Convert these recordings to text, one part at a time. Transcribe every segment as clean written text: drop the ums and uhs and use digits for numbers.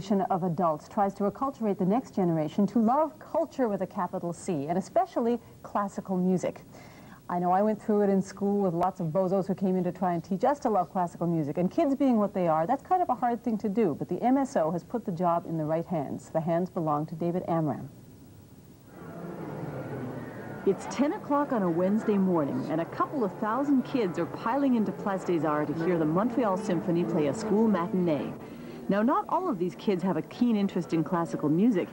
Of adults tries to acculturate the next generation to love culture with a capital C, and especially classical music. I know I went through it in school with lots of bozos who came in to try and teach us to love classical music, and kids being what they are, that's kind of a hard thing to do, but the MSO has put the job in the right hands. The hands belong to David Amram. It's 10 o'clock on a Wednesday morning, and a couple of thousand kids are piling into Place des Arts to hear the Montreal Symphony play a school matinee. Now, not all of these kids have a keen interest in classical music.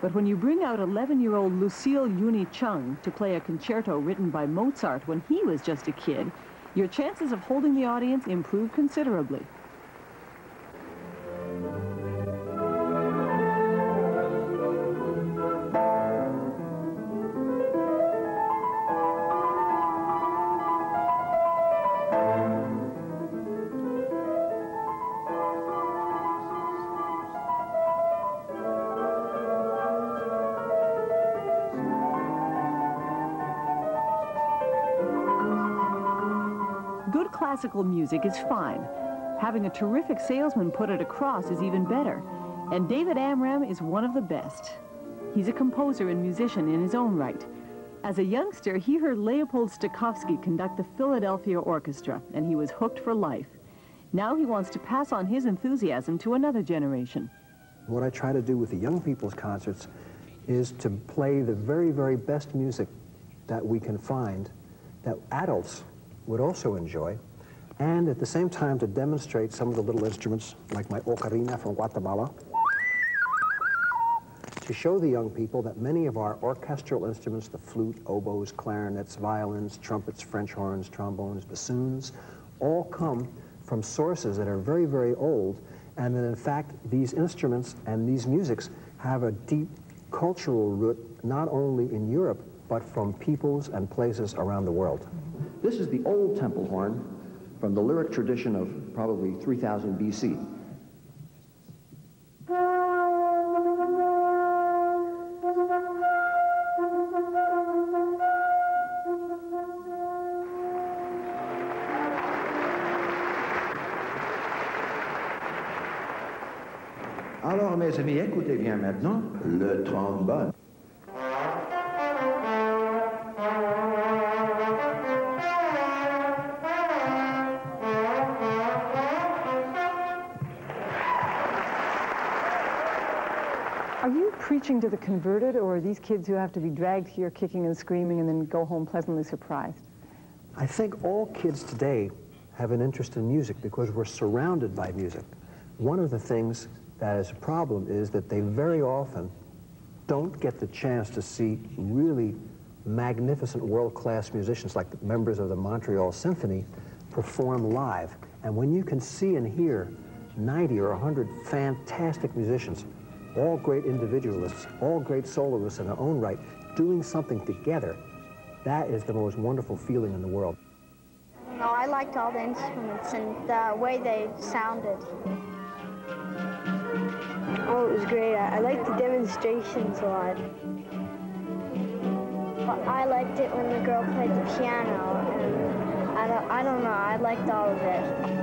But when you bring out 11-year-old Lucille Yuni Chung to play a concerto written by Mozart when he was just a kid, your chances of holding the audience improve considerably. Good classical music is fine. Having a terrific salesman put it across is even better. And David Amram is one of the best. He's a composer and musician in his own right. As a youngster, he heard Leopold Stokowski conduct the Philadelphia Orchestra, and he was hooked for life. Now he wants to pass on his enthusiasm to another generation. What I try to do with the young people's concerts is to play the very, very best music that we can find that adults would also enjoy, and at the same time to demonstrate some of the little instruments like my ocarina from Guatemala, to show the young people that many of our orchestral instruments, the flute, oboes, clarinets, violins, trumpets, French horns, trombones, bassoons, all come from sources that are very, very old, and that in fact these instruments and these musics have a deep cultural root not only in Europe but from peoples and places around the world. This is the old temple horn from the lyric tradition of probably 3000 BC. Alors, mes amis, écoutez bien maintenant le trombone. Are you preaching to the converted, or are these kids who have to be dragged here kicking and screaming and then go home pleasantly surprised? I think all kids today have an interest in music because we're surrounded by music. One of the things that is a problem is that they very often don't get the chance to see really magnificent world-class musicians like the members of the Montreal Symphony perform live. And when you can see and hear 90 or 100 fantastic musicians, all great individualists, all great soloists in their own right, doing something together, that is the most wonderful feeling in the world. No, I liked all the instruments and the way they sounded. Oh, it was great. I liked the demonstrations a lot. Well, I liked it when the girl played the piano, and I don't know, I liked all of it.